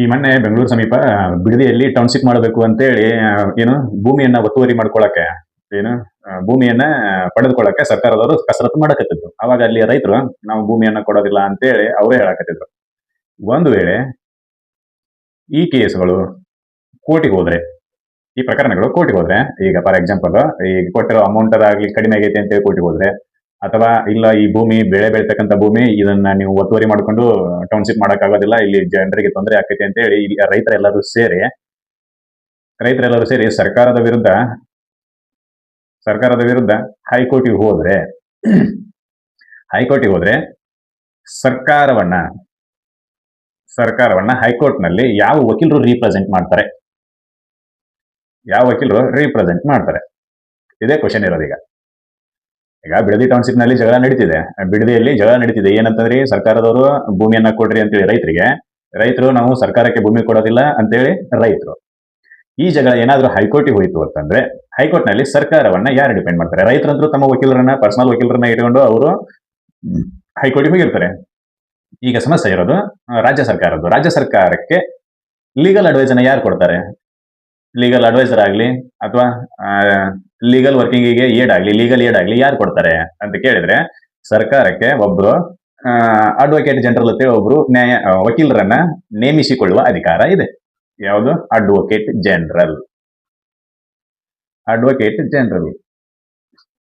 ಈ ಮೊನ್ನೆ ಬೆಂಗಳೂರು ಸಮೀಪ ಬಿಡದಿಯಲ್ಲಿ ಟೌನ್ಶಿಪ್ ಮಾಡಬೇಕು ಅಂತೇಳಿ ಏನು ಭೂಮಿಯನ್ನ ಒತ್ತುವರಿ ಮಾಡ್ಕೊಳಕ್ಕೆ ಏನು ಭೂಮಿಯನ್ನ ಪಡೆದುಕೊಳ್ಳಕ್ಕೆ ಸರ್ಕಾರದವರು ಕಸರತ್ತು ಮಾಡಕತ್ತಿದ್ರು. ಅವಾಗ ಅಲ್ಲಿ ರೈತರು ನಾವು ಭೂಮಿಯನ್ನ ಕೊಡೋದಿಲ್ಲ ಅಂತೇಳಿ ಅವರೇ ಹೇಳಕತ್ತಿದ್ರು. ಒಂದು ವೇಳೆ ಈ ಕೇಸ್ಗಳು ಕೋರ್ಟಿಗೆ ಹೋದ್ರೆ, ಈ ಪ್ರಕರಣಗಳು ಕೋರ್ಟಿಗೆ ಹೋದ್ರೆ, ಈಗ ಫಾರ್ ಎಕ್ಸಾಂಪಲ್ ಈಗ ಕೊಟ್ಟಿರೋ ಅಮೌಂಟ್ ಆಗ್ಲಿ ಕಡಿಮೆ ಆಗೈತೆ ಅಂತೇಳಿ ಕೋರ್ಟಿಗೆ ಹೋದ್ರೆ, ಅಥವಾ ಇಲ್ಲ ಈ ಭೂಮಿ ಬೆಳೆ ಬೆಳಿತಕ್ಕಂಥ ಭೂಮಿ ಇದನ್ನ ನೀವು ಒತ್ತುವರಿ ಮಾಡ್ಕೊಂಡು ಟೌನ್ಶಿಪ್ ಮಾಡಕ್ಕಾಗೋದಿಲ್ಲ, ಇಲ್ಲಿ ಜನರಿಗೆ ತೊಂದರೆ ಆಕೈತೆ ಅಂತ ಹೇಳಿ ಇಲ್ಲಿ ರೈತರೆಲ್ಲರೂ ಸೇರಿ ಸರ್ಕಾರದ ವಿರುದ್ಧ ಹೈಕೋರ್ಟಿಗೆ ಹೋದ್ರೆ ಸರ್ಕಾರವನ್ನ ಹೈಕೋರ್ಟ್ ನಲ್ಲಿ ಯಾವ ವಕೀಲರು ರೀಪ್ರೆಸೆಂಟ್ ಮಾಡ್ತಾರೆ? ಇದೇ ಕ್ವಶನ್ ಇರೋದು. ಈಗ ಬಿಡದಿ ಟೌನ್ಶಿಪ್ ನಲ್ಲಿ ಬಿಡದಿಯಲ್ಲಿ ಜಗಳ ನಡೀತಿದೆ. ಏನಂತಂದ್ರೆ ಸರ್ಕಾರದವರು ಭೂಮಿಯನ್ನ ಕೊಡ್ರಿ ಅಂತೇಳಿ ರೈತರು ನಾವು ಸರ್ಕಾರಕ್ಕೆ ಭೂಮಿ ಕೊಡೋದಿಲ್ಲ ಅಂತೇಳಿ ರೈತರು. ಈ ಜಗಳ ಏನಾದ್ರೂ ಹೈಕೋರ್ಟಿಗೆ ಹೋಯ್ತು ಅಂತಂದ್ರೆ ಹೈಕೋರ್ಟ್ ನಲ್ಲಿ ಸರ್ಕಾರವನ್ನ ಯಾರು ಡಿಪೆಂಡ್ ಮಾಡ್ತಾರೆ? ರೈತರಂತರೂ ತಮ್ಮ ಪರ್ಸನಲ್ ವಕೀಲರನ್ನ ಇಟ್ಕೊಂಡು ಅವರು ಹೈಕೋರ್ಟಿಗೆ ಹೋಗಿರ್ತಾರೆ. ಈಗ ಸಮಸ್ಯೆ ಇರೋದು ರಾಜ್ಯ ಸರ್ಕಾರಕ್ಕೆ ಲೀಗಲ್ ಅಡ್ವೈಸ್ ಅನ್ನ ಯಾರು ಕೊಡ್ತಾರೆ? ಲೀಗಲ್ ಅಡ್ವೈಸರ್ ಆಗ್ಲಿ ಅಥವಾ ಲೀಗಲ್ ವರ್ಕಿಂಗಿಗೆ ಲೀಗಲ್ ಏಡ್ ಆಗ್ಲಿ ಯಾರು ಕೊಡ್ತಾರೆ ಅಂತ ಕೇಳಿದ್ರೆ ಸರ್ಕಾರಕ್ಕೆ ಒಬ್ರು ಅಡ್ವೊಕೇಟ್ ಜನರಲ್ ಅಂತ ಒಬ್ರು ವಕೀಲರನ್ನ ನೇಮಿಸಿಕೊಳ್ಳುವ ಅಧಿಕಾರ ಇದೆ. ಯಾವುದು? ಅಡ್ವೊಕೇಟ್ ಜನರಲ್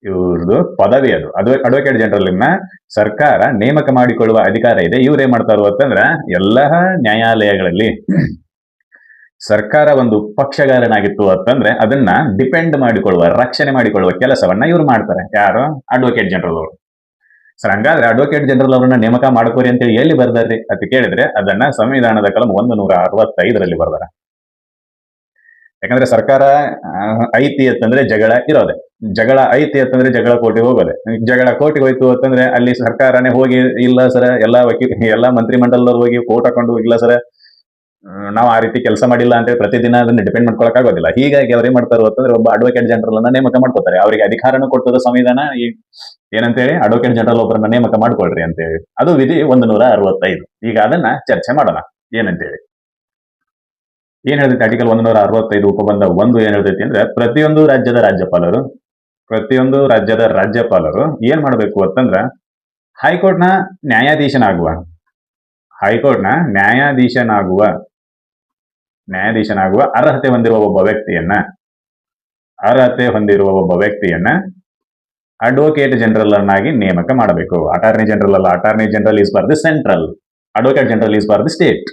ಇವ್ರದ್ದು ಪದವಿ ಅದು. ಅಡ್ವೊಕೇಟ್ ಜನರಲ್ ಸರ್ಕಾರ ನೇಮಕ ಮಾಡಿಕೊಳ್ಳುವ ಅಧಿಕಾರ ಇದೆ. ಇವ್ರೇನ್ ಮಾಡ್ತಾರೋ ಅಂತಂದ್ರ ಎಲ್ಲಾ ನ್ಯಾಯಾಲಯಗಳಲ್ಲಿ ಸರ್ಕಾರ ಒಂದು ಪಕ್ಷಗಾರನಾಗಿತ್ತು ಅಂತಂದ್ರೆ ಅದನ್ನ ಡಿಪೆಂಡ್ ರಕ್ಷಣೆ ಮಾಡಿಕೊಳ್ಳುವ ಕೆಲಸವನ್ನ ಇವ್ರು ಮಾಡ್ತಾರೆ. ಯಾರು? ಅಡ್ವೊಕೇಟ್ ಜನರಲ್ ಅವರು. ಸರ್, ಹಂಗಾದ್ರೆ ಅಡ್ವೊಕೇಟ್ ಜನರಲ್ ಅವರನ್ನ ನೇಮಕ ಮಾಡ್ಕೋರಿ ಅಂತೇಳಿ ಎಲ್ಲಿ ಬರ್ದಾರ್ರಿ ಅಂತ ಕೇಳಿದ್ರೆ ಅದನ್ನ ಸಂವಿಧಾನದ ಕಲಂ 165ರಲ್ಲಿ ಬರ್ದಾರ. ಯಾಕಂದ್ರೆ ಸರ್ಕಾರ ಐತಿ ಅಂತಂದ್ರೆ ಜಗಳ ಇರೋದೆ, ಜಗಳ ಕೋರ್ಟಿಗೆ ಹೋಗೋದೆ. ಜಗಳ ಕೋರ್ಟಿಗೆ ಹೋಯ್ತು ಅಂತಂದ್ರೆ ಅಲ್ಲಿ ಸರ್ಕಾರನೇ ಹೋಗಿ ಇಲ್ಲ ಸರ್ ಎಲ್ಲಾ ಮಂತ್ರಿ ಮಂಡಲದವ್ರು ಹೋಗಿ ಕೋರ್ಟ್ ಹಾಕೊಂಡು ಇಲ್ಲ ಸರ್ ನಾವು ಆ ರೀತಿ ಕೆಲಸ ಮಾಡಿಲ್ಲ ಅಂತ ಪ್ರತಿದಿನ ಅದನ್ನ ಡಿಪೆಂಡ್ ಮಾಡ್ಕೊಳಕ್ ಆಗೋದಿಲ್ಲ. ಹೀಗಾಗಿ ಅವ್ರು ಏನ್ ಮಾಡ್ತಾರೋ ಅಂತಂದ್ರೆ ಒಬ್ಬ ಅಡ್ವೊಕೇಟ್ ಜನರಲ್ ಅನ್ನ ನೇಮಕ ಮಾಡ್ಕೋತಾರೆ. ಅವರಿಗೆ ಅಧಿಕಾರನೂ ಕೊಡ್ತದ ಸಂವಿಧಾನ. ಏನಂತೇಳಿ ಅಡ್ವೊಕೇಟ್ ಜನರಲ್ ಒಬ್ಬರನ್ನ ನೇಮಕ ಮಾಡ್ಕೊಳ್ರಿ ಅಂತೇಳಿ. ಅದು ವಿಧಿ 165. ಈಗ ಅದನ್ನ ಚರ್ಚೆ ಮಾಡೋಣ ಏನಂತೇಳಿ. ಏನ್ ಹೇಳ್ತೈತಿ ಆರ್ಟಿಕಲ್ 165 ಉಪಬಂಧ 1 ಏನ್ ಹೇಳ್ತೈತಿ ಅಂದ್ರೆ ಪ್ರತಿಯೊಂದು ರಾಜ್ಯದ ಏನ್ ಮಾಡ್ಬೇಕು ಅಂತಂದ್ರ ಹೈಕೋರ್ಟ್ನ ನ್ಯಾಯಾಧೀಶನಾಗುವ ಅರ್ಹತೆ ಹೊಂದಿರುವ ಒಬ್ಬ ವ್ಯಕ್ತಿಯನ್ನ ಅಡ್ವೊಕೇಟ್ ಜನರಲ್ ಅನ್ನಾಗಿ ನೇಮಕ ಮಾಡಬೇಕು. ಅಟಾರ್ನಿ ಜನರಲ್ ಅಲ್ಲ. Attorney general is for the central, advocate general is for the state.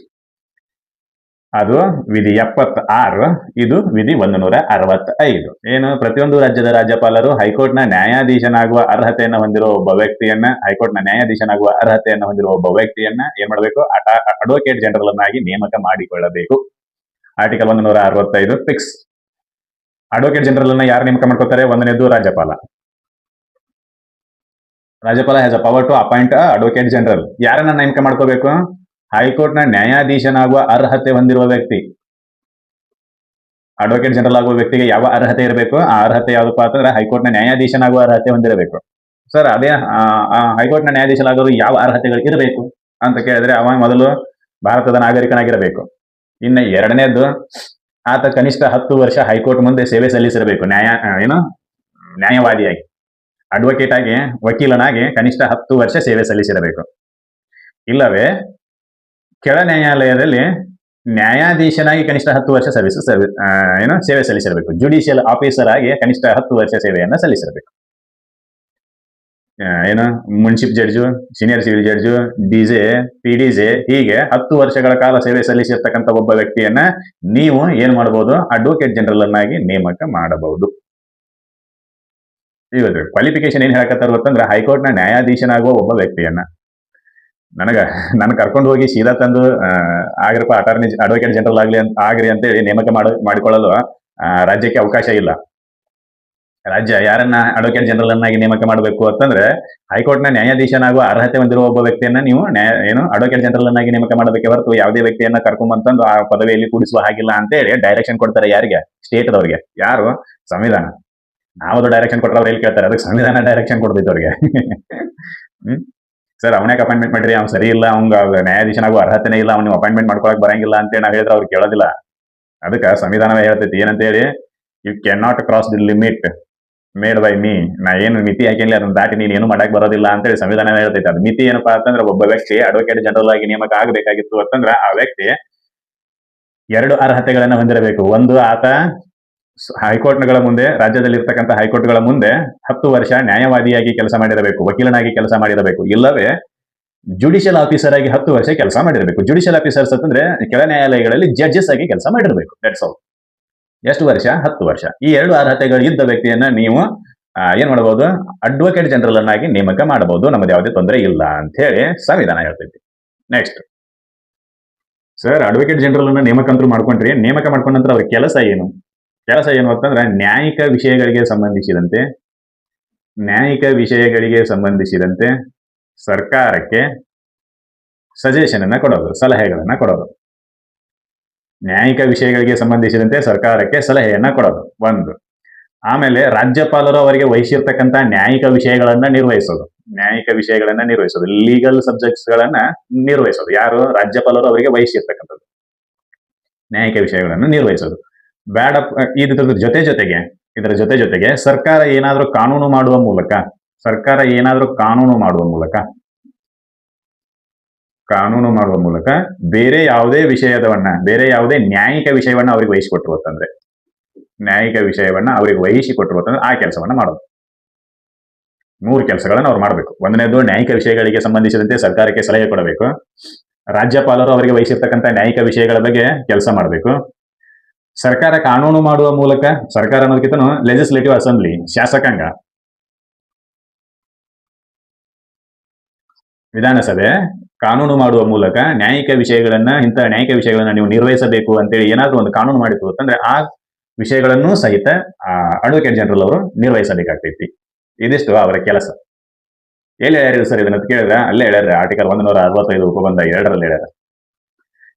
ಅದು ವಿಧಿ 76, ಇದು ವಿಧಿ 165. ಏನು? ಪ್ರತಿಯೊಂದು ರಾಜ್ಯದ ರಾಜ್ಯಪಾಲರು ಹೈಕೋರ್ಟ್ನ ನ್ಯಾಯಾಧೀಶನಾಗುವ ಅರ್ಹತೆಯನ್ನು ಹೊಂದಿರುವ ಒಬ್ಬ ವ್ಯಕ್ತಿಯನ್ನ ಏನ್ ಮಾಡಬೇಕು? ಅಡ್ವೊಕೇಟ್ ಜನರಲ್ ಅನ್ನಾಗಿ ನೇಮಕ ಮಾಡಿಕೊಳ್ಳಬೇಕು. Article 165 fix. ಅಡ್ವೊಕೇಟ್ ಜನರಲ್ ಅನ್ನ ಯಾರು ನೇಮಕ ಮಾಡ್ಕೋತಾರೆ? ಒಂದನೇದು ರಾಜ್ಯಪಾಲ has a power to appoint advocate general. ಯಾರನ್ನ ನೇಮಕ ಮಾಡ್ಕೋಬೇಕು? ಹೈಕೋರ್ಟ್ನ ನ್ಯಾಯಾಧೀಶನಾಗುವ ಅರ್ಹತೆ ಹೊಂದಿರುವ ವ್ಯಕ್ತಿ. ಅಡ್ವೊಕೇಟ್ ಜನರಲ್ ಆಗುವ ವ್ಯಕ್ತಿಗೆ ಯಾವ ಅರ್ಹತೆ ಇರಬೇಕು? ಆ ಅರ್ಹತೆ ಯಾವ್ದಪ್ಪ ಅಂತಂದ್ರೆ ಹೈಕೋರ್ಟ್ನ ನ್ಯಾಯಾಧೀಶನಾಗುವ ಅರ್ಹತೆ ಹೊಂದಿರಬೇಕು. ಸರ್, ಅದೇ ಹೈಕೋರ್ಟ್ನ ನ್ಯಾಯಾಧೀಶನಾಗಲು ಯಾವ ಅರ್ಹತೆಗಳು ಇರಬೇಕು ಅಂತ ಕೇಳಿದ್ರೆ ಅವ ಮೊದಲು ಭಾರತದ ನಾಗರಿಕನಾಗಿರಬೇಕು. ಇನ್ನ ಎರಡನೇದು ಆತ ಕನಿಷ್ಠ 10 ವರ್ಷ ಹೈಕೋರ್ಟ್ ಮುಂದೆ ಸೇವೆ ಸಲ್ಲಿಸಿರಬೇಕು. ನ್ಯಾಯವಾದಿಯಾಗಿ, ಅಡ್ವೊಕೇಟ್ ಆಗಿ, ವಕೀಲನಾಗಿ ಕನಿಷ್ಠ 10 ವರ್ಷ ಸೇವೆ ಸಲ್ಲಿಸಿರಬೇಕು. ಇಲ್ಲವೇ ಕೆಳ ನ್ಯಾಯಾಲಯದಲ್ಲಿ ನ್ಯಾಯಾಧೀಶನಾಗಿ ಕನಿಷ್ಠ 10 ವರ್ಷ ಸೇವೆ ಸಲ್ಲಿಸಿರಬೇಕು. ಜುಡಿಷಿಯಲ್ ಆಫೀಸರ್ ಆಗಿ ಕನಿಷ್ಠ 10 ವರ್ಷ ಸೇವೆಯನ್ನ ಸಲ್ಲಿಸಿರಬೇಕು. Munsif judge, senior civil judge, DJ, PDJ ಹೀಗೆ 10 ವರ್ಷಗಳ ಕಾಲ ಸೇವೆ ಸಲ್ಲಿಸಿರ್ತಕ್ಕಂಥ ಒಬ್ಬ ವ್ಯಕ್ತಿಯನ್ನ ನೀವು ಏನ್ ಮಾಡಬಹುದು? ಅಡ್ವೊಕೇಟ್ ಜನರಲ್ ಅನ್ನಾಗಿ ನೇಮಕ ಮಾಡಬಹುದು. ಇವತ್ತು ಕ್ವಾಲಿಫಿಕೇಶನ್ ಏನ್ ಹೇಳಕತ್ತಾರ ಅಂತಂದ್ರೆ ಹೈಕೋರ್ಟ್ನ ನ್ಯಾಯಾಧೀಶನಾಗುವ ಒಬ್ಬ ವ್ಯಕ್ತಿಯನ್ನ ನನ್ ಕರ್ಕೊಂಡು ಹೋಗಿ ಸೀದಾ ತಂದು ಆಗಿರಪ್ಪ ಅಡ್ವೊಕೇಟ್ ಜನರಲ್ ಆಗ್ರಿ ಅಂತೇಳಿ ನೇಮಕ ಮಾಡಿಕೊಳ್ಳಲು ರಾಜ್ಯಕ್ಕೆ ಅವಕಾಶ ಇಲ್ಲ. ರಾಜ್ಯ ಯಾರನ್ನ ಅಡ್ವೊಕೇಟ್ ಜನರಲ್ ಅನ್ನಾಗಿ ನೇಮಕ ಮಾಡಬೇಕು ಅಂತಂದ್ರೆ ಹೈಕೋರ್ಟ್ನ ನ್ಯಾಯಾಧೀಶನಾಗುವ ಅರ್ಹತೆ ಹೊಂದಿರುವ ಒಬ್ಬ ವ್ಯಕ್ತಿಯನ್ನ ನೀವು ಅಡ್ವೊಕೇಟ್ ಜನರಲ್ ಅನ್ನಾಗಿ ನೇಮಕ ಮಾಡಬೇಕೆ ಹೊರತು ಯಾವುದೇ ವ್ಯಕ್ತಿಯನ್ನ ಕರ್ಕೊಂಡ್ಬಂತಂದು ಆ ಪದವಿಯಲ್ಲಿ ಕೂಡಿಸುವ ಹಾಗಿಲ್ಲ ಅಂತೇಳಿ ಡೈರೆಕ್ಷನ್ ಕೊಡ್ತಾರೆ. ಯಾರಿಗೆ? ಸ್ಟೇಟ್ದವ್ರಿಗೆ. ಯಾರು? ಸಂವಿಧಾನ. ನಾವದು ಡೈರೆಕ್ಷನ್ ಕೊಟ್ಟರೆ ಅವ್ರು ಎಲ್ಲಿ ಕೇಳ್ತಾರೆ? ಅದಕ್ಕೆ ಸಂವಿಧಾನ ಡೈರೆಕ್ಷನ್ ಕೊಡ್ತೈತೆ ಅವ್ರಿಗೆ. ಸರ್ ಅವನೇ ಅಪಾಯಿಂಟ್ಮೆಂಟ್ ಮಾಡ್ರಿ, ಅವ್ನು ಸರಿ ಇಲ್ಲ, ಅವ್ನ ನ್ಯಾಯಾಧೀಶನಾಗೂ ಅರ್ಹತೆನೇ ಇಲ್ಲ, ಅವ್ನು ಅಪಾಯಿಂಟ್ಮೆಂಟ್ ಮಾಡ್ಕೊಳಕ್ ಬರಂಗಿಲ್ಲ ಅಂತ ನಾವ್ ಹೇಳಿದ್ರೆ ಅವ್ರು ಕೇಳೋದಿಲ್ಲ. ಅದಕ್ಕೆ ಸಂವಿಧಾನವೇ ಹೇಳ್ತೈತಿ ಏನಂತ ಹೇಳಿ, you can not cross the limit made by me. ನಾ ಏನು ಮಿತಿ ಹಾಕಿನ್ಲಿ ಅದನ್ನ ದಾಟಿ ನೀನ್ ಏನು ಮಾಡಕ್ ಬರೋದಿಲ್ಲ ಅಂತ ಹೇಳಿ ಸಂವಿಧಾನ ಹೇಳ್ತೈತೆ. ಅದು ಮಿತಿ ಏನಪ್ಪಾ ಅಂತಂದ್ರೆ, ಒಬ್ಬ ವ್ಯಕ್ತಿ ಅಡ್ವೊಕೇಟ್ ಜನರಲ್ ಆಗಿ ನೇಮಕ ಆಗಬೇಕಾಗಿತ್ತು ಅಂತಂದ್ರೆ ಆ ವ್ಯಕ್ತಿ 2 ಅರ್ಹತೆಗಳನ್ನ ಹೊಂದಿರಬೇಕು. ಒಂದು, ಆತ ಹೈಕೋರ್ಟ್ಗಳ ಮುಂದೆ, ರಾಜ್ಯದಲ್ಲಿ ಇರ್ತಕ್ಕಂಥ ಹೈಕೋರ್ಟ್ಗಳ ಮುಂದೆ 10 ವರ್ಷ ನ್ಯಾಯವಾದಿಯಾಗಿ ಕೆಲಸ ಮಾಡಿರಬೇಕು, ವಕೀಲನಾಗಿ ಕೆಲಸ ಮಾಡಿರಬೇಕು. ಇಲ್ಲವೇ ಜುಡಿಷಿಯಲ್ ಆಫೀಸರ್ ಆಗಿ 10 ವರ್ಷ ಕೆಲಸ ಮಾಡಿರಬೇಕು. ಜುಡಿಷಿಯಲ್ ಆಫೀಸರ್ಸ್ ಅಂತಂದ್ರೆ ಕೆಳ ನ್ಯಾಯಾಲಯಗಳಲ್ಲಿ ಜಡ್ಜಸ್ ಆಗಿ ಕೆಲಸ ಮಾಡಿರಬೇಕು. That's all. ಎಷ್ಟು ವರ್ಷ? 10 ವರ್ಷ. ಈ 2 ಅರ್ಹತೆಗಳು ಇದ್ದ ವ್ಯಕ್ತಿಯನ್ನ ನೀವು ಏನ್ ಮಾಡಬಹುದು? ಅಡ್ವೊಕೇಟ್ ಜನರಲ್ ಅನ್ನಾಗಿ ನೇಮಕ ಮಾಡಬಹುದು. ನಮ್ಮದು ಯಾವುದೇ ತೊಂದರೆ ಇಲ್ಲ ಅಂತ ಹೇಳಿ ಸಂವಿಧಾನ ಹೇಳ್ತೈತಿ. ನೆಕ್ಸ್ಟ್ ಸರ್, ಅಡ್ವೊಕೇಟ್ ಜನರಲ್ ಅನ್ನ ನೇಮಕ ಮಾಡ್ಕೊಂಡ್ರಿ. ನೇಮಕ ಮಾಡ್ಕೊಂಡ ನಂತರ ಅವ್ರ ಕೆಲಸ ಏನು? ಕೆಲಸ ಏನು ಅಂತಂದ್ರೆ, ನ್ಯಾಯಿಕ ವಿಷಯಗಳಿಗೆ ಸಂಬಂಧಿಸಿದಂತೆ ಸರ್ಕಾರಕ್ಕೆ ಸಜೆಷನ್ ಅನ್ನ ಕೊಡೋದು, ಸಲಹೆಗಳನ್ನ ಕೊಡೋದು. ನ್ಯಾಯಿಕ ವಿಷಯಗಳಿಗೆ ಸಂಬಂಧಿಸಿದಂತೆ ಸರ್ಕಾರಕ್ಕೆ ಸಲಹೆಯನ್ನ ಕೊಡೋದು ಒಂದು. ಆಮೇಲೆ ರಾಜ್ಯಪಾಲರು ಅವರಿಗೆ ವಹಿಸಿರ್ತಕ್ಕಂಥ ನ್ಯಾಯಿಕ ವಿಷಯಗಳನ್ನ ನಿರ್ವಹಿಸೋದು, ಲೀಗಲ್ ಸಬ್ಜೆಕ್ಟ್ಸ್ ಗಳನ್ನ ನಿರ್ವಹಿಸೋದು. ಯಾರು? ರಾಜ್ಯಪಾಲರು ಅವರಿಗೆ ವಹಿಸಿರ್ತಕ್ಕಂಥದ್ದು ನ್ಯಾಯಿಕ ವಿಷಯಗಳನ್ನು ನಿರ್ವಹಿಸೋದು. ಬೇಡ, ಇದರ ಜೊತೆಗೆ ಸರ್ಕಾರ ಏನಾದ್ರೂ ಕಾನೂನು ಮಾಡುವ ಮೂಲಕ ಬೇರೆ ಯಾವುದೇ ನ್ಯಾಯಿಕ ವಿಷಯವನ್ನ ಅವ್ರಿಗೆ ವಹಿಸಿಕೊಟ್ರು ಅಂತಂದ್ರೆ, ಆ ಕೆಲಸವನ್ನ ಮಾಡೋದು. 3 ಕೆಲಸಗಳನ್ನ ಅವ್ರು ಮಾಡಬೇಕು. ಒಂದನೇದು, ನ್ಯಾಯಿಕ ವಿಷಯಗಳಿಗೆ ಸಂಬಂಧಿಸಿದಂತೆ ಸರ್ಕಾರಕ್ಕೆ ಸಲಹೆ ಕೊಡಬೇಕು. ರಾಜ್ಯಪಾಲರು ಅವರಿಗೆ ವಹಿಸಿರ್ತಕ್ಕಂಥ ನ್ಯಾಯಿಕ ವಿಷಯಗಳ ಬಗ್ಗೆ ಕೆಲಸ ಮಾಡಬೇಕು. ಸರ್ಕಾರ ಕಾನೂನು ಮಾಡುವ ಮೂಲಕ, ಸರ್ಕಾರ ಅನ್ನೋದಕ್ಕಿಂತ ಲೆಜಿಸ್ಲೇಟಿವ್ ಅಸೆಂಬ್ಲಿ, ಶಾಸಕಾಂಗ, ವಿಧಾನಸಭೆ ಕಾನೂನು ಮಾಡುವ ಮೂಲಕ ಇಂತಹ ನ್ಯಾಯಿಕ ವಿಷಯಗಳನ್ನ ನೀವು ನಿರ್ವಹಿಸಬೇಕು ಅಂತೇಳಿ ಏನಾದ್ರೂ ಒಂದು ಕಾನೂನು ಮಾಡಿತು ಅಂತಂದ್ರೆ ಆ ವಿಷಯಗಳನ್ನು ಸಹಿತ ಅಡ್ವೊಕೇಟ್ ಜನರಲ್ ಅವರು ನಿರ್ವಹಿಸಬೇಕಾಗ್ತೈತಿ. ಇದಿಷ್ಟು ಅವರ ಕೆಲಸ. ಎಲ್ಲಿ ಹೇಳ್ಯಾರ ಸರ್ ಇದನ್ನ ಕೇಳಿದ್ರೆ, ಅಲ್ಲೇ ಹೇಳ್ಯಾರ. ಆರ್ಟಿಕಲ್ 165 ಉಪಬಂಧ 2ರಲ್ಲಿ ಹೇಳ್ಯಾರ.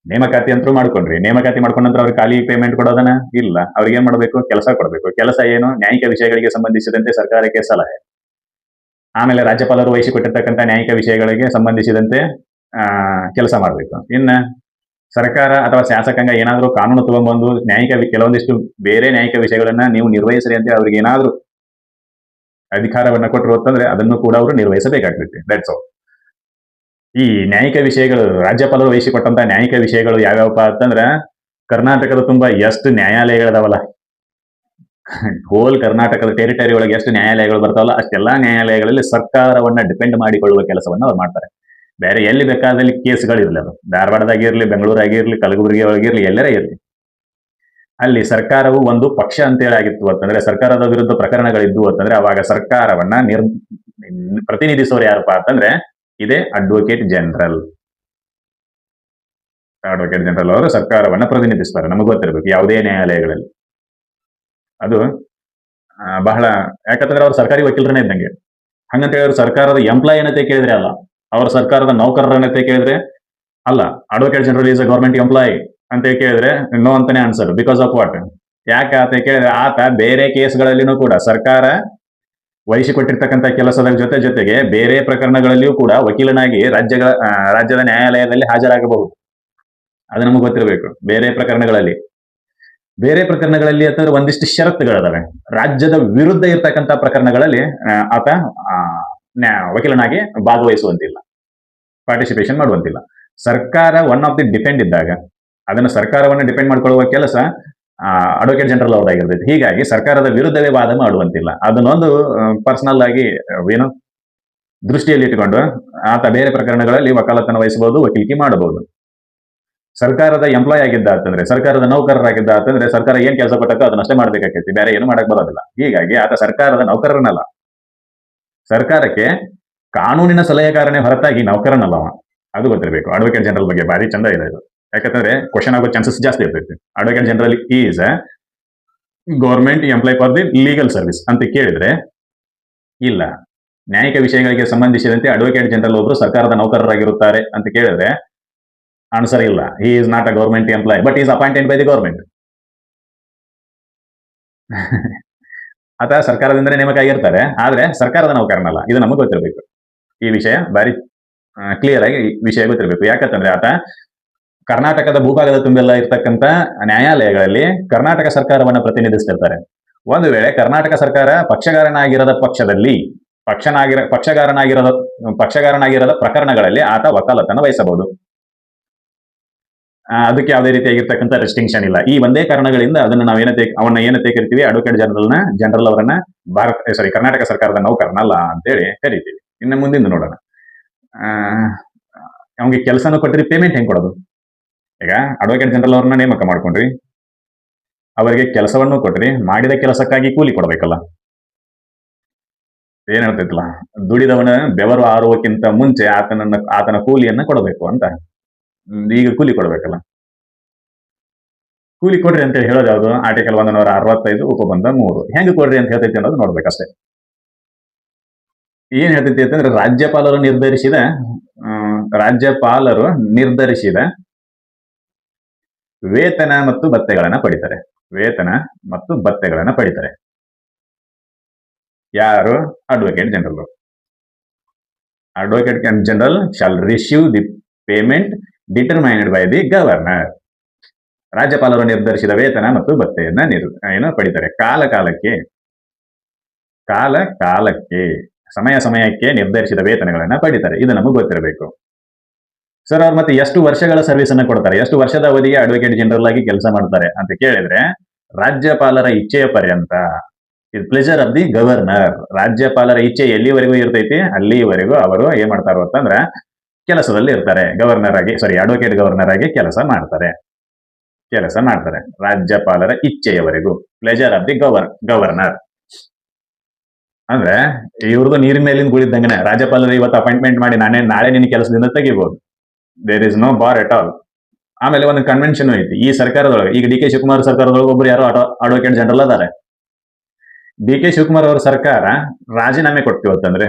ನೇಮಕಾತಿ ಅಂತೂ ಮಾಡ್ಕೊಂಡ್ರಿ. ನೇಮಕಾತಿ ಮಾಡ್ಕೊಂಡ ನಂತರ ಅವ್ರಿಗೆ ಖಾಲಿ ಪೇಮೆಂಟ್ ಕೊಡೋದನ್ನ ಇಲ್ಲ. ಅವ್ರಿಗೆ ಏನ್ ಮಾಡಬೇಕು? ಕೆಲಸ ಕೊಡಬೇಕು. ಕೆಲಸ ಏನು? ನ್ಯಾಯಿಕ ವಿಷಯಗಳಿಗೆ ಸಂಬಂಧಿಸಿದಂತೆ ಸರ್ಕಾರಕ್ಕೆ ಸಲಹೆ. ಆಮೇಲೆ ರಾಜ್ಯಪಾಲರು ವಹಿಸಿಕೊಟ್ಟಿರ್ತಕ್ಕಂಥ ನ್ಯಾಯಿಕ ವಿಷಯಗಳಿಗೆ ಸಂಬಂಧಿಸಿದಂತೆ ಕೆಲಸ ಮಾಡಬೇಕು. ಇನ್ನ ಸರ್ಕಾರ ಅಥವಾ ಶಾಸಕಾಂಗ ಏನಾದ್ರೂ ಕಾನೂನು ತಗೊಂಡ್ಬಂದು ಕೆಲವೊಂದಿಷ್ಟು ಬೇರೆ ನ್ಯಾಯಿಕ ವಿಷಯಗಳನ್ನ ನೀವು ನಿರ್ವಹಿಸ್ರಿ ಅಂತ ಅವ್ರಿಗೆ ಏನಾದ್ರೂ ಅಧಿಕಾರವನ್ನ ಕೊಟ್ಟರು ಅಂತಂದ್ರೆ ಅದನ್ನು ಕೂಡ ಅವರು ನಿರ್ವಹಿಸಬೇಕಾಗ್ತೈತಿ. That's all. ಈ ನ್ಯಾಯಿಕ ವಿಷಯಗಳು, ರಾಜ್ಯಪಾಲರು ವಹಿಸಿಕೊಟ್ಟಂತ ನ್ಯಾಯಿಕ ವಿಷಯಗಳು ಯಾವ್ಯಾವಪ್ಪ ಅಂತಂದ್ರ, ಕರ್ನಾಟಕದ ತುಂಬಾ ಎಷ್ಟು ನ್ಯಾಯಾಲಯಗಳದಾವಲ್ಲ, ಹೋಲ್ ಕರ್ನಾಟಕದ ಟೆರಿಟರಿ ಒಳಗೆ ಎಷ್ಟು ನ್ಯಾಯಾಲಯಗಳು ಬರ್ತಾವಲ್ಲ ಅಷ್ಟೆಲ್ಲಾ ನ್ಯಾಯಾಲಯಗಳಲ್ಲಿ ಸರ್ಕಾರವನ್ನ ಡಿಪೆಂಡ್ ಮಾಡಿಕೊಳ್ಳುವ ಕೆಲಸವನ್ನ ಅವ್ರು ಮಾಡ್ತಾರೆ. ಬೇರೆ ಎಲ್ಲಿ ಬೇಕಾದಲ್ಲಿ ಕೇಸ್ಗಳಿರ್ಲಿ, ಅದು ಧಾರವಾಡದಾಗಿರ್ಲಿ, ಬೆಂಗಳೂರಾಗಿರ್ಲಿ, ಕಲಬುರಗಿ ಒಳಗಿರ್ಲಿ, ಎಲ್ಲರೇ ಇರ್ಲಿ, ಅಲ್ಲಿ ಸರ್ಕಾರವು ಒಂದು ಪಕ್ಷ ಅಂತೇಳಿ ಆಗಿತ್ತು ಅಂತಂದ್ರೆ, ಸರ್ಕಾರದ ವಿರುದ್ಧ ಪ್ರಕರಣಗಳಿದ್ವು ಅಂತಂದ್ರೆ ಅವಾಗ ಸರ್ಕಾರವನ್ನ ಪ್ರತಿನಿಧಿಸೋರು ಯಾರಪ್ಪ ಅಂತಂದ್ರೆ ಇದೇ ಅಡ್ವೊಕೇಟ್ ಜನರಲ್. ಅವರು ಸರ್ಕಾರವನ್ನ ಪ್ರತಿನಿಧಿಸ್ತಾರೆ. ನಮಗೆ ಗೊತ್ತಿರಬೇಕು ಯಾವುದೇ ನ್ಯಾಯಾಲಯಗಳಲ್ಲಿ. ಅದು ಬಹಳ, ಯಾಕಂದ್ರೆ ಅವ್ರು ಸರ್ಕಾರಿ ವಕೀಲರನ್ನೇ ಇದ್ದಂಗೆ. ಹಂಗಂತ ಹೇಳಿದ್ರೆ ಸರ್ಕಾರದ ಎಂಪ್ಲಾಯ್ ಏನಂತ ಕೇಳಿದ್ರೆ ಅಲ್ಲ, ಅವ್ರ ಸರ್ಕಾರದ ನೌಕರರನ್ನತೆ ಕೇಳಿದ್ರೆ ಅಲ್ಲ. Advocate general is a government employ ಅಂತ ಕೇಳಿದ್ರೆ ನೋ ಅಂತಾನೆ ಆನ್ಸರ್. Because of what? ಯಾಕೆ ಅಂತ ಕೇಳಿದ್ರೆ ಆತ ಬೇರೆ ಕೇಸ್ಗಳಲ್ಲಿನೂ ಕೂಡ ಸರ್ಕಾರ ವಹಿಸಿಕೊಟ್ಟಿರ್ತಕ್ಕಂಥ ಕೆಲಸದ ಜೊತೆಗೆ ಬೇರೆ ಪ್ರಕರಣಗಳಲ್ಲಿಯೂ ಕೂಡ ವಕೀಲನಾಗಿ ರಾಜ್ಯದ ನ್ಯಾಯಾಲಯದಲ್ಲಿ ಹಾಜರಾಗಬಹುದು. ಅದು ನಮಗೆ ಗೊತ್ತಿರಬೇಕು. ಬೇರೆ ಪ್ರಕರಣಗಳಲ್ಲಿ ಅಂತಂದ್ರೆ ಒಂದಿಷ್ಟು ಷರತ್ತುಗಳಿದಾವೆ. ರಾಜ್ಯದ ವಿರುದ್ಧ ಇರ್ತಕ್ಕಂಥ ಪ್ರಕರಣಗಳಲ್ಲಿ ಆತ ವಕೀಲನಾಗಿ ಭಾಗವಹಿಸುವಂತಿಲ್ಲ, ಪಾರ್ಟಿಸಿಪೇಷನ್ ಮಾಡುವಂತಿಲ್ಲ. ಸರ್ಕಾರ ಒನ್ ಆಫ್ ದಿ ಡಿಪೆಂಡ್ ಇದ್ದಾಗ ಅದನ್ನು ಸರ್ಕಾರವನ್ನು ಡಿಪೆಂಡ್ ಮಾಡ್ಕೊಳ್ಳುವ ಕೆಲಸ ಅಡ್ವೊಕೇಟ್ ಜನರಲ್ ಅವರಾಗಿರ್ತೈತಿ. ಹೀಗಾಗಿ ಸರ್ಕಾರದ ವಿರುದ್ಧವೇ ವಾದ ಮಾಡುವಂತಿಲ್ಲ. ಅದನ್ನೊಂದು ಪರ್ಸನಲ್ ಆಗಿ ದೃಷ್ಟಿಯಲ್ಲಿ ಇಟ್ಟುಕೊಂಡು ಆತ ಬೇರೆ ಪ್ರಕರಣಗಳಲ್ಲಿ ವಕಾಲತನ ವಹಿಸಬಹುದು, ವಕೀಲಿಕೆ ಮಾಡಬಹುದು. ಸರ್ಕಾರದ ಎಂಪ್ಲಾಯ್ ಆಗಿದ್ದ ಅಂತಂದ್ರೆ, ಸರ್ಕಾರದ ನೌಕರರಾಗಿದ್ದ ಅಂತಂದ್ರೆ ಸರ್ಕಾರ ಏನ್ ಕೆಲಸ ಕೊಟ್ಟಕ್ಕ ಅದನ್ನಷ್ಟೇ ಮಾಡ್ಬೇಕಾಗ್ತೈತಿ, ಬೇರೆ ಏನು ಮಾಡಕ್ ಬರೋದಿಲ್ಲ. ಹೀಗಾಗಿ ಆತ ಸರ್ಕಾರದ ನೌಕರನಲ್ಲ, ಸರ್ಕಾರಕ್ಕೆ ಕಾನೂನಿನ ಸಲಹೆಗಾರನೇ ಹೊರತಾಗಿ ನೌಕರನಲ್ಲವ. ಅದು ಗೊತ್ತಿರಬೇಕು. ಅಡ್ವೊಕೇಟ್ ಜನರಲ್ ಬಗ್ಗೆ ಭಾರಿ ಚಂದ ಇದೆ ಇದು. ಯಾಕಂದ್ರೆ ಕ್ವಶನ್ ಆಗೋ ಚಾನ್ಸಸ್ ಜಾಸ್ತಿ ಇರ್ತೈತಿ. Advocate general is a government employ for the legal service ಅಂತ ಕೇಳಿದ್ರೆ ಇಲ್ಲ. ನ್ಯಾಯಿಕ ವಿಷಯಗಳಿಗೆ ಸಂಬಂಧಿಸಿದಂತೆ ಅಡ್ವೊಕೇಟ್ ಜನರಲ್ ಒಬ್ರು ಸರ್ಕಾರದ ನೌಕರರಾಗಿರುತ್ತಾರೆ ಅಂತ ಕೇಳಿದ್ರೆ ಆನ್ಸರ್ ಇಲ್ಲ. He is not a government employ but is appointed by the government. ಆತ ಸರ್ಕಾರದಿಂದಲೇ ನೇಮಕ ಆಗಿರ್ತಾರೆ, ಆದ್ರೆ ಸರ್ಕಾರದ ನೌಕರನಲ್ಲ. ಇದು ನಮಗೆ ಗೊತ್ತಿರಬೇಕು. ಈ ವಿಷಯ ಬಾರಿ ಕ್ಲಿಯರ್ ಆಗಿ ವಿಷಯ ಗೊತ್ತಿರಬೇಕು. ಯಾಕಂತಂದ್ರೆ ಆತ ಕರ್ನಾಟಕದ ಭೂಭಾಗದ ತುಂಬೆಲ್ಲ ಇರ್ತಕ್ಕಂಥ ನ್ಯಾಯಾಲಯಗಳಲ್ಲಿ ಕರ್ನಾಟಕ ಸರ್ಕಾರವನ್ನ ಪ್ರತಿನಿಧಿಸ್ತಿರ್ತಾರೆ. ಒಂದು ವೇಳೆ ಕರ್ನಾಟಕ ಸರ್ಕಾರ ಪಕ್ಷಗಾರನಾಗಿರದ ಪಕ್ಷದಲ್ಲಿ ಪಕ್ಷಗಾರನಾಗಿರದ ಪ್ರಕರಣಗಳಲ್ಲಿ ಆತ ವಕಾಲತನ ವಹಿಸಬಹುದು. ಅದಕ್ಕೆ ಯಾವುದೇ ರೀತಿಯಾಗಿರ್ತಕ್ಕಂಥ ರೆಸ್ಟ್ರಿಕ್ಷನ್ ಇಲ್ಲ. ಈ ಒಂದೇ ಕಾರಣಗಳಿಂದ ಅದನ್ನ ಅವನ್ನ ಏನಂತ ಕರಿತೀವಿ, ಅಡ್ವೊಕೇಟ್ ಜನರಲ್ ಅವರನ್ನ ಕರ್ನಾಟಕ ಸರ್ಕಾರದ ನೌಕರನಲ್ಲ ಅಂತೇಳಿ ಕರಿತೀವಿ. ಇನ್ನು ಮುಂದಿಂದ ನೋಡೋಣ. ಅವ್ನಿಗೆ ಕೆಲಸನೂ ಕೊಟ್ರಿ, ಪೇಮೆಂಟ್ ಹೆಂಗ್ ಕೊಡೋದು? ಈಗ ಅಡ್ವೊಕೇಟ್ ಜನರಲ್ ಅವ್ರನ್ನ ನೇಮಕ ಮಾಡ್ಕೊಂಡ್ರಿ, ಅವರಿಗೆ ಕೆಲಸವನ್ನು ಕೊಟ್ರಿ, ಮಾಡಿದ ಕೆಲಸಕ್ಕಾಗಿ ಕೂಲಿ ಕೊಡ್ಬೇಕಲ್ಲ. ಏನ್ ಹೇಳ್ತೈತಲ್ಲ, ದುಡಿದವನ ಬೆವರು ಆರುವಕ್ಕಿಂತ ಮುಂಚೆ ಆತನ ಕೂಲಿಯನ್ನ ಕೊಡಬೇಕು ಅಂತ. ಈಗ ಕೂಲಿ ಕೊಡ್ಬೇಕಲ್ಲ. ಕೂಲಿ ಕೊಡ್ರಿ ಅಂತ ಹೇಳೋದು ಯಾವುದು? ಆರ್ಟಿಕಲ್ 165 ಉಪಬಂಧ 3 ಹೆಂಗ್ ಕೊಡ್ರಿ ಅಂತ ಹೇಳ್ತೈತಿ ಅನ್ನೋದು ನೋಡ್ಬೇಕಷ್ಟೇ. ಏನ್ ಹೇಳ್ತೈತಿ ಅಂತಂದ್ರೆ, ರಾಜ್ಯಪಾಲರು ನಿರ್ಧರಿಸಿದ ವೇತನ ಮತ್ತು ಭತ್ಯೆಗಳನ್ನ ಪಡಿತಾರೆ. ಯಾರು? Advocate general shall receive the payment determined by the governor. ರಾಜ್ಯಪಾಲರು ನಿರ್ಧರಿಸಿದ ವೇತನ ಮತ್ತು ಭತ್ಯೆಯನ್ನ ಪಡಿತಾರೆ. ಕಾಲಕ್ಕೆ ಸಮಯಕ್ಕೆ ನಿರ್ಧರಿಸಿದ ವೇತನಗಳನ್ನ ಪಡಿತಾರೆ. ಇದು ನಮಗೆ ಗೊತ್ತಿರಬೇಕು. ಸರ್, ಅವ್ರು ಮತ್ತೆ ಎಷ್ಟು ವರ್ಷಗಳ ಸರ್ವಿಸ್ ಅನ್ನ ಕೊಡ್ತಾರೆ, ಎಷ್ಟು ವರ್ಷದ ಅವಧಿಗೆ ಅಡ್ವೊಕೇಟ್ ಜನರಲ್ ಆಗಿ ಕೆಲಸ ಮಾಡ್ತಾರೆ ಅಂತ ಕೇಳಿದ್ರೆ, ರಾಜ್ಯಪಾಲರ ಇಚ್ಛೆಯ ಪರ್ಯಂತ. ಇದು ಪ್ಲೆಜರ್ ಆಫ್ ದಿ ಗವರ್ನರ್. ರಾಜ್ಯಪಾಲರ ಇಚ್ಛೆ ಎಲ್ಲಿವರೆಗೂ ಇರ್ತೈತಿ ಅಲ್ಲಿವರೆಗೂ ಅವರು ಏನ್ ಮಾಡ್ತಾರೋ ಅಂತಂದ್ರೆ ಕೆಲಸದಲ್ಲಿ ಇರ್ತಾರೆ. ಅಡ್ವೊಕೇಟ್ ಗವರ್ನರ್ ಆಗಿ ಕೆಲಸ ಮಾಡ್ತಾರೆ. ರಾಜ್ಯಪಾಲರ ಇಚ್ಛೆಯವರೆಗೂ. ಪ್ಲೆಜರ್ ಆಫ್ ದಿ ಗವರ್ನರ್ ಅಂದ್ರೆ ಇವ್ರದ್ದು ನೀರಿನ ಮೇಲಿನ ಗುಳಿದ್ದಂಗೆ. ರಾಜ್ಯಪಾಲರು ಇವತ್ತು ಅಪಾಯಿಂಟ್ಮೆಂಟ್ ಮಾಡಿ ನಾಳೆ ನಿನ್ನ ಕೆಲಸದಿಂದ ತೆಗಿಬಹುದು. There is no bar at all. ಆಮೇಲೆ ಒಂದು ಕನ್ವೆನ್ಷನ್ ಐತಿ ಈ ಸರ್ಕಾರದೊಳಗೆ. ಈಗ ಡಿ ಕೆ ಶಿವಕುಮಾರ್ ಸರ್ಕಾರದೊಳಗೆ ಒಬ್ರು ಯಾರೋ ಅಡ್ವೊಕೇಟ್ ಜನರಲ್ ಅದಾರೆ. ಡಿ ಕೆ ಶಿವಕುಮಾರ್ ಅವರ ಸರ್ಕಾರ ರಾಜೀನಾಮೆ ಕೊಟ್ಟಿರು ಅಂತಂದ್ರೆ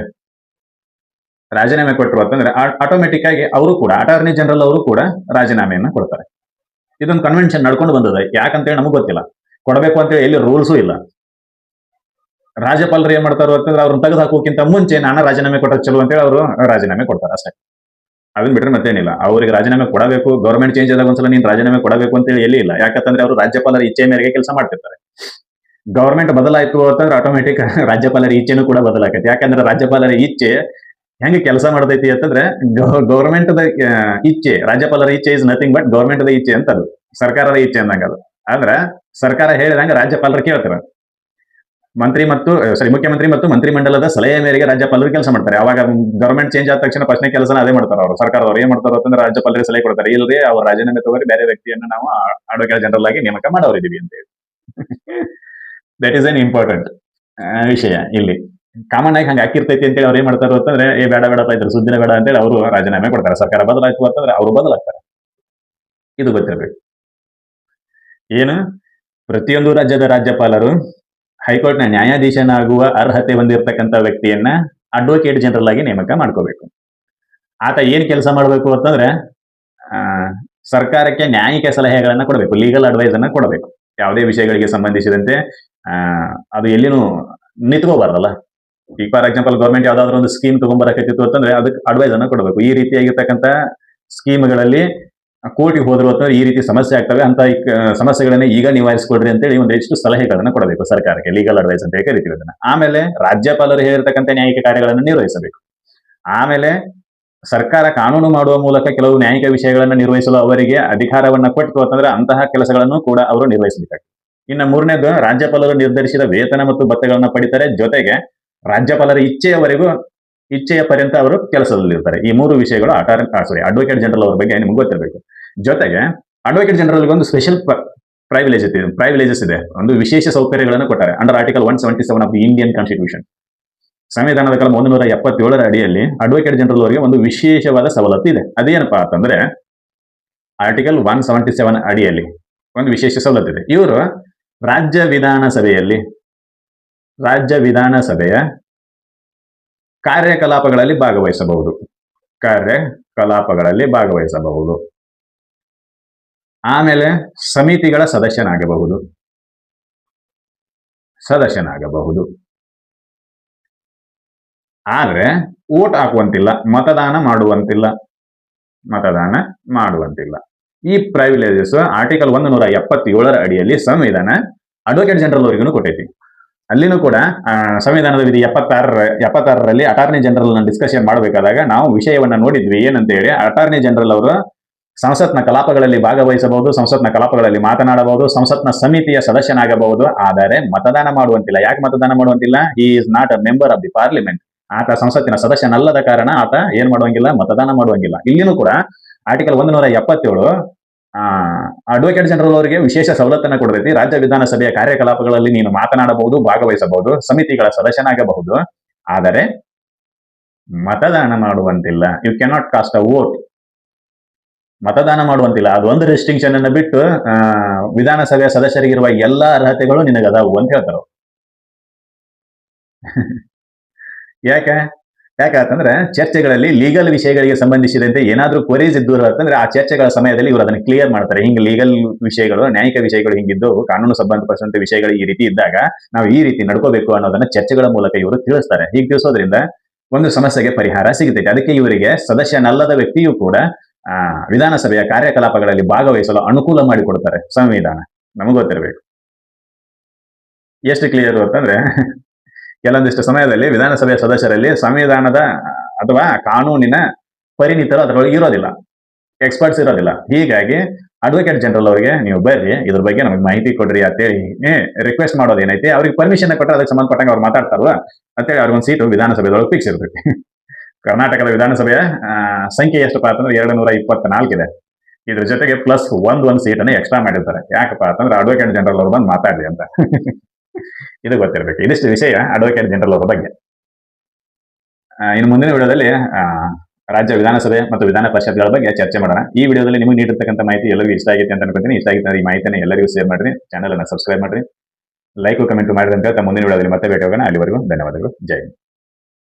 ಆಟೋಮೆಟಿಕ್ ಆಗಿ ಅವರು ಕೂಡ, ಅಟಾರ್ನಿ ಜನರಲ್ ಅವರು ಕೂಡ ರಾಜೀನಾಮೆಯನ್ನ ಕೊಡ್ತಾರೆ. ಇದೊಂದು ಕನ್ವೆನ್ಷನ್ ನಡ್ಕೊಂಡು ಬಂದದ. ಯಾಕಂತೇಳಿ ನಮಗ್ ಗೊತ್ತಿಲ್ಲ, ಕೊಡಬೇಕು ಅಂತೇಳಿ ಎಲ್ಲಿ ರೂಲ್ಸು ಇಲ್ಲ. ರಾಜ್ಯಪಾಲರು ಏನ್ ಮಾಡ್ತಾರೋ ಅಂತಂದ್ರೆ ಅವ್ರನ್ನ ತೆಗೆದು ಹಾಕೋಕ್ಕಿಂತ ಮುಂಚೆ ನಾನು ರಾಜೀನಾಮೆ ಕೊಟ್ಟರೆ ಚಲೋ ಅಂತೇಳಿ ಅವರು ರಾಜೀನಾಮೆ ಕೊಡ್ತಾರೆ ಅಷ್ಟೇ. ಅದನ್ನ ಬಿಟ್ರೆ ಮತ್ತೇನಿಲ್ಲ. ಅವ್ರಿಗೆ ರಾಜೀನಾಮೆ ಕೊಡಬೇಕು, ಗೌರ್ಮೆಂಟ್ ಚೇಂಜ್ ಆದಾಗ ಒಂದ್ಸಲ ನೀನು ರಾಜೀನಾಮೆ ಕೊಡಬೇಕು ಅಂತೇಳಿ ಎಲ್ಲಿ ಇಲ್ಲ. ಯಾಕಂತಂದ್ರೆ ಅವರು ರಾಜ್ಯಪಾಲರ ಇಚ್ಛೆ ಮೇರೆಗೆ ಕೆಲಸ ಮಾಡ್ತಿರ್ತಾರೆ. ಗವರ್ಮೆಂಟ್ ಬದಲಾಯ್ತು ಅಂತಂದ್ರೆ ಆಟೋಮೆಟಿಕ್ ರಾಜ್ಯಪಾಲರ ಇಚ್ಛೆನೂ ಕೂಡ ಬದಲಾಗತ್ತೆ. ಯಾಕಂದ್ರೆ ರಾಜ್ಯಪಾಲರ ಇಚ್ಛೆ ಹೆಂಗೆ ಕೆಲಸ ಮಾಡ್ತೈತಿ ಅಂತಂದ್ರೆ, ಗವರ್ಮೆಂಟ್ ಇಚ್ಛೆ, ರಾಜ್ಯಪಾಲರ ಇಚ್ಛೆ ಇಸ್ ನಥಿಂಗ್ ಬಟ್ ಗವರ್ಮೆಂಟ್ ಇಚ್ಛೆ ಅಂತ. ಅದು ಸರ್ಕಾರದ ಇಚ್ಛೆ ಅಂದಂಗ. ಅದು ಆದ್ರ ಸರ್ಕಾರ ಹೇಳಿದಂಗ ರಾಜ್ಯಪಾಲರು ಕೇಳ್ತಾರೆ. ಮುಖ್ಯಮಂತ್ರಿ ಮತ್ತು ಮಂತ್ರಿಮಂಡಲದ ಸಲಹೆ ಮೇರೆಗೆ ರಾಜ್ಯಪಾಲರು ಕೆಲಸ ಮಾಡ್ತಾರೆ. ಅವಾಗ ಗವರ್ಮೆಂಟ್ ಚೇಂಜ್ ಆದ ತಕ್ಷಣ ಫಸ್ಟ್ನೇ ಕೆಲಸನ ಅದೇ ಮಾಡ್ತಾರೆ. ಅವರು ಸರ್ಕಾರದವ್ರು ಏನ್ ಮಾಡ್ತಾರೋ ಅಂತಂದ್ರೆ ರಾಜ್ಯಪಾಲರಿಗೆ ಸಲಹೆ ಕೊಡ್ತಾರೆ, ಇಲ್ಲದೆ ಅವ್ರ ರಾಜೀನಾಮೆ ತಗೋರಿ, ಬೇರೆ ವ್ಯಕ್ತಿಯನ್ನು ನಾವು ಅಡ್ವೊಕೇಟ್ ಜನರಲ್ ಆಗಿ ನೇಮಕ ಮಾಡೋರಿದೀವಿ ಅಂತ ಹೇಳಿ. ದಟ್ ಈಸ್ ಎನ್ ಇಂಪಾರ್ಟೆಂಟ್ ವಿಷಯ. ಇಲ್ಲಿ ಕಾಮನ್ ಆಗಿ ಹಂಗೆ ಹಾಕಿರ್ತೈತಿ ಅಂತೇಳಿ ಅವ್ರು ಏನ್ ಮಾಡ್ತಾರೋ ಅಂತಂದ್ರೆ, ಬೇಡಪ್ಪ ಇದ್ರ ಸುದ್ದಿನ ಬೇಡ ಅಂತೇಳಿ ಅವರು ರಾಜೀನಾಮೆ ಕೊಡ್ತಾರೆ. ಸರ್ಕಾರ ಬದಲಾಯ್ತು ಅಂತಂದ್ರೆ ಅವರು ಬದಲಾಗ್ತಾರೆ. ಇದು ಗೊತ್ತಿರಬೇಕು. ಏನು, ಪ್ರತಿಯೊಂದು ರಾಜ್ಯದ ರಾಜ್ಯಪಾಲರು ಹೈಕೋರ್ಟ್ನ ನ್ಯಾಯಾಧೀಶನಾಗುವ ಅರ್ಹತೆ ಹೊಂದಿರತಕ್ಕಂಥ ವ್ಯಕ್ತಿಯನ್ನ ಅಡ್ವೊಕೇಟ್ ಜನರಲ್ ಆಗಿ ನೇಮಕ ಮಾಡ್ಕೋಬೇಕು. ಆತ ಏನ್ ಕೆಲಸ ಮಾಡಬೇಕು ಅಂತಂದ್ರೆ, ಸರ್ಕಾರಕ್ಕೆ ನ್ಯಾಯಿಕ ಸಲಹೆಗಳನ್ನ ಕೊಡಬೇಕು, ಲೀಗಲ್ ಅಡ್ವೈಸ್ ಅನ್ನ ಕೊಡಬೇಕು. ಯಾವುದೇ ವಿಷಯಗಳಿಗೆ ಸಂಬಂಧಿಸಿದಂತೆ ಅದು ಎಲ್ಲಿನೂ ನಿಂತ್ಕೋಬಾರ್ದಲ್ಲ. ಈಗ ಫಾರ್ ಎಕ್ಸಾಂಪಲ್ ಗೌರ್ಮೆಂಟ್ ಯಾವ್ದಾದ್ರು ಒಂದು ಸ್ಕೀಮ್ ತಗೊಂಡ್ಬರಕತ್ತಿತ್ತು ಅಂತಂದ್ರೆ ಅದಕ್ಕೆ ಅಡ್ವೈಸ್ ಅನ್ನ ಕೊಡಬೇಕು. ಈ ರೀತಿಯಾಗಿರ್ತಕ್ಕಂಥ ಸ್ಕೀಮ್ಗಳಲ್ಲಿ ಕೋರ್ಟಿಗೆ ಹೋದ್ರು ಅಂತಂದ್ರೆ ಈ ರೀತಿ ಸಮಸ್ಯೆ ಆಗ್ತವೆ, ಅಂತ ಸಮಸ್ಯೆಗಳನ್ನ ಈಗ ನಿವಾರಿಸಿಕೊಡ್ರಿ ಅಂತೇಳಿ ಒಂದಿಷ್ಟು ಸಲಹೆಗಳನ್ನ ಕೊಡಬೇಕು ಸರ್ಕಾರಕ್ಕೆ, ಲೀಗಲ್ ಅಡ್ವೈಸ್ ಅಂತ ಕರಿತೀವಿ ಅದನ್ನ. ಆಮೇಲೆ ರಾಜ್ಯಪಾಲರು ಹೇಳಿರ್ತಕ್ಕಂಥ ನ್ಯಾಯಿಕ ಕಾರ್ಯಗಳನ್ನು ನಿರ್ವಹಿಸಬೇಕು. ಆಮೇಲೆ ಸರ್ಕಾರ ಕಾನೂನು ಮಾಡುವ ಮೂಲಕ ಕೆಲವು ನ್ಯಾಯಿಕ ವಿಷಯಗಳನ್ನು ನಿರ್ವಹಿಸಲು ಅವರಿಗೆ ಅಧಿಕಾರವನ್ನ ಕೊಟ್ಟು ಅಂತಂದ್ರೆ ಅಂತಹ ಕೆಲಸಗಳನ್ನು ಕೂಡ ಅವರು ನಿರ್ವಹಿಸಬೇಕಾಗ್ತದೆ. ಇನ್ನು ಮೂರನೇದು, ರಾಜ್ಯಪಾಲರು ನಿರ್ಧರಿಸಿದ ವೇತನ ಮತ್ತು ಭತ್ಯೆಗಳನ್ನ ಪಡಿತಾರೆ. ಜೊತೆಗೆ ರಾಜ್ಯಪಾಲರ ಇಚ್ಛೆಯ ಪರ್ಯಂತ ಅವರು ಕೆಲಸದಲ್ಲಿರ್ತಾರೆ. ಈ ಮೂರು ವಿಷಯಗಳು ಅಡ್ವೊಕೇಟ್ ಜನರಲ್ ಅವರ ಬಗ್ಗೆ ನಿಮ್ಗೆ ಗೊತ್ತಿರಬೇಕು. ಜೊತೆಗೆ ಅಡ್ವೊಕೇಟ್ ಜನರಲ್ಗೆ ಒಂದು ಸ್ಪೆಷಲ್ ಪ್ರೈವಿಲೇಜಸ್ ಇದೆ, ಒಂದು ವಿಶೇಷ ಸೌಕರ್ಯಗಳನ್ನು ಕೊಟ್ಟಾರೆ under article 177 of the Indian constitution. ಸಂವಿಧಾನದ ಕಲಂ 377 ಅಡಿಯಲ್ಲಿ ಅಡ್ವೊಕೇಟ್ ಜನರಲ್ ಅವರಿಗೆ ಒಂದು ವಿಶೇಷವಾದ ಸವಲತ್ತು ಇದೆ. ಅದೇನಪ್ಪಾ ಅಂತಂದ್ರೆ, ಆರ್ಟಿಕಲ್ 177 ಅಡಿಯಲ್ಲಿ ಒಂದು ವಿಶೇಷ ಸವಲತ್ತು ಇದೆ. ಇವರು ರಾಜ್ಯ ವಿಧಾನಸಭೆಯ ಕಾರ್ಯಕಲಾಪಗಳಲ್ಲಿ ಭಾಗವಹಿಸಬಹುದು. ಆಮೇಲೆ ಸಮಿತಿಗಳ ಸದಸ್ಯನಾಗಬಹುದು. ಆದ್ರೆ ವೋಟ್ ಹಾಕುವಂತಿಲ್ಲ, ಮತದಾನ ಮಾಡುವಂತಿಲ್ಲ. ಈ ಪ್ರೈವಿಲೇಜಸ್ ಆರ್ಟಿಕಲ್ 177 ಅಡಿಯಲ್ಲಿ ಸಂವಿಧಾನ ಅಡ್ವೊಕೇಟ್ ಜನರಲ್ ಅವರಿಗೂ ಕೊಟ್ಟೈತಿ. ಅಲ್ಲಿನೂ ಕೂಡ ಸಂವಿಧಾನದ ವಿಧಿ 76ರಲ್ಲಿ ಅಟಾರ್ನಿ ಜನರಲ್ ಡಿಸ್ಕಷನ್ ಮಾಡಬೇಕಾದಾಗ ನಾವು ವಿಷಯವನ್ನ ನೋಡಿದ್ವಿ. ಏನಂತ ಹೇಳಿ, ಅಟಾರ್ನಿ ಜನರಲ್ ಅವರು ಸಂಸತ್ನ ಕಲಾಪಗಳಲ್ಲಿ ಭಾಗವಹಿಸಬಹುದು, ಸಂಸತ್ನ ಕಲಾಪಗಳಲ್ಲಿ ಮಾತನಾಡಬಹುದು, ಸಂಸತ್ನ ಸಮಿತಿಯ ಸದಸ್ಯನಾಗಬಹುದು, ಆದರೆ ಮತದಾನ ಮಾಡುವಂತಿಲ್ಲ. ಯಾಕೆ ಮತದಾನ ಮಾಡುವಂತಿಲ್ಲ? ಹಿ is not a member of the parliament. ಆತ ಸಂಸತ್ತಿನ ಸದಸ್ಯನಲ್ಲದ ಕಾರಣ ಆತ ಏನ್ ಮಾಡುವಂಗಿಲ್ಲ, ಮತದಾನ ಮಾಡುವಂಗಿಲ್ಲ. ಇಲ್ಲಿನೂ ಕೂಡ ಆರ್ಟಿಕಲ್ 177 ಅಡ್ವೊಕೇಟ್ ಜನರಲ್ ಅವರಿಗೆ ವಿಶೇಷ ಸವಲತ್ತನ್ನು ಕೊಡತೈತಿ. ರಾಜ್ಯ ವಿಧಾನಸಭೆಯ ಕಾರ್ಯಕಲಾಪಗಳಲ್ಲಿ ನೀನು ಮಾತನಾಡಬಹುದು, ಭಾಗವಹಿಸಬಹುದು, ಸಮಿತಿಗಳ ಸದಸ್ಯನಾಗಬಹುದು, ಆದರೆ ಮತದಾನ ಮಾಡುವಂತಿಲ್ಲ. You cannot cast a vote. ಮತದಾನ ಮಾಡುವಂತಿಲ್ಲ. ಅದೊಂದು ರೆಸ್ಟ್ರಿಕ್ಷನ್ ಅನ್ನು ಬಿಟ್ಟು ವಿಧಾನಸಭೆಯ ಸದಸ್ಯರಿಗಿರುವ ಎಲ್ಲಾ ಅರ್ಹತೆಗಳು ನಿನಗದಾವು ಅಂತ ಹೇಳ್ತಾರ. ಯಾಕಂದ್ರೆ ಚರ್ಚೆಗಳಲ್ಲಿ ಲೀಗಲ್ ವಿಷಯಗಳಿಗೆ ಸಂಬಂಧಿಸಿದಂತೆ ಏನಾದ್ರೂ ಕ್ವರೀಸ್ ಇದ್ದು ಅಂತಂದ್ರೆ ಆ ಚರ್ಚೆಗಳ ಸಮಯದಲ್ಲಿ ಇವರು ಅದನ್ನ ಕ್ಲಿಯರ್ ಮಾಡ್ತಾರೆ. ಹಿಂಗೆ ಲೀಗಲ್ ವಿಷಯಗಳು, ನ್ಯಾಯಿಕ ವಿಷಯಗಳು ಹಿಂಗಿದ್ದು, ಕಾನೂನು ಸಂಬಂಧಪಟ್ಟಂತೆ ವಿಷಯಗಳು ಈ ರೀತಿ ಇದ್ದಾಗ ನಾವು ಈ ರೀತಿ ನಡ್ಕೋಬೇಕು ಅನ್ನೋದನ್ನ ಚರ್ಚೆಗಳ ಮೂಲಕ ಇವರು ತಿಳಿಸ್ತಾರೆ. ಹೀಗೆ ತಿಳಿಸೋದ್ರಿಂದ ಒಂದು ಸಮಸ್ಯೆಗೆ ಪರಿಹಾರ ಸಿಗುತ್ತೈತೆ. ಅದಕ್ಕೆ ಇವರಿಗೆ ಸದಸ್ಯನಲ್ಲದ ವ್ಯಕ್ತಿಯೂ ಕೂಡ ವಿಧಾನಸಭೆಯ ಕಾರ್ಯಕಲಾಪಗಳಲ್ಲಿ ಭಾಗವಹಿಸಲು ಅನುಕೂಲ ಮಾಡಿಕೊಡ್ತಾರೆ ಸಂವಿಧಾನ. ನಮಗೆ ಗೊತ್ತಿರಬೇಕು. ಎಷ್ಟು ಕ್ಲಿಯರ್ ಅಂತಂದ್ರೆ, ಕೆಲವೊಂದಿಷ್ಟು ಸಮಯದಲ್ಲಿ ವಿಧಾನಸಭೆಯ ಸದಸ್ಯರಲ್ಲಿ ಸಂವಿಧಾನದ ಅಥವಾ ಕಾನೂನಿನ ಪರಿಣಿತರು ಅದರೊಳಗೆ ಇರೋದಿಲ್ಲ, ಎಕ್ಸ್ಪರ್ಟ್ಸ್ ಇರೋದಿಲ್ಲ. ಹೀಗಾಗಿ ಅಡ್ವೊಕೇಟ್ ಜನರಲ್ ಅವರಿಗೆ ನೀವು ಬರ್ರಿ, ಇದ್ರ ಬಗ್ಗೆ ನಮಗೆ ಮಾಹಿತಿ ಕೊಡ್ರಿ ಅಂತೇಳಿ ರಿಕ್ವೆಸ್ಟ್ ಮಾಡೋದು ಏನೈತಿ, ಅವ್ರಿಗೆ ಪರ್ಮಿಷನ್ ಕೊಟ್ಟರೆ ಅದಕ್ಕೆ ಸಂಬಂಧಪಟ್ಟಂಗೆ ಅವ್ರು ಮಾತಾಡ್ತಾರಲ್ಲ ಅಂತೇಳಿ ಅವ್ರಿಗೊಂದು ಸೀಟು ವಿಧಾನಸಭೆದೊಳಗೆ ಫಿಕ್ಸ್ ಇರ್ತೈತಿ. ಕರ್ನಾಟಕದ ವಿಧಾನಸಭೆಯ ಸಂಖ್ಯೆ ಎಷ್ಟಪ್ಪ ಅಂತಂದ್ರೆ 224 ಇದೆ. ಇದ್ರ ಜೊತೆಗೆ ಪ್ಲಸ್ ಒಂದು ಸೀಟನ್ನು ಎಕ್ಸ್ಟ್ರಾ ಮಾಡಿರ್ತಾರೆ. ಯಾಕಪ್ಪ ಅಂತಂದ್ರೆ ಅಡ್ವೊಕೇಟ್ ಜನರಲ್ ಅವರು ಬಂದು ಮಾತಾಡ್ರಿ ಅಂತ. ಇದು ಗೊತ್ತಿರಬೇಕು. ಇದಿಷ್ಟು ವಿಷಯ ಅಡ್ವೊಕೇಟ್ ಜನರಲ್ ಅವರ ಬಗ್ಗೆ. ಇನ್ನು ಮುಂದಿನ ವಿಡಿಯೋದಲ್ಲಿ ರಾಜ್ಯ ವಿಧಾನಸಭೆ ಮತ್ತು ವಿಧಾನ ಪರಿಷತ್ಗಳ ಬಗ್ಗೆ ಚರ್ಚೆ ಮಾಡೋಣ. ಈ ವಿಡಿಯೋದಲ್ಲಿ ನಿಮಗೆ ನೀಡಿರ್ತಕ್ಕಂಥ ಮಾಹಿತಿ ಎಲ್ಲರಿಗೂ ಇಷ್ಟ ಆಗಿದೆ ಅಂತ ಅನ್ಕೊತೀನಿ. ಇಷ್ಟ ಆಗಿತ್ತು ಈ ಮಾಹಿತಿಯನ್ನು ಎಲ್ಲರಿಗೂ ಶೇರ್ ಮಾಡ್ರಿ, ಚಾನಲ್ ಅನ್ನು ಸಬ್ಸ್ಕ್ರೈಬ್ ಮಾಡ್ರಿ, ಲೈಕ್ ಕಮೆಂಟ್ ಮಾಡಿದ್ರೆ ಅಂತ ಮುಂದಿನ ವಿಡಿಯೋದಲ್ಲಿ ಮತ್ತೆ ಭೇಟಿ ಹೋಗೋಣ. ಅಲ್ಲಿವರೆಗೂ ಧನ್ಯವಾದಗಳು. ಜೈ ಹಿಂದ್.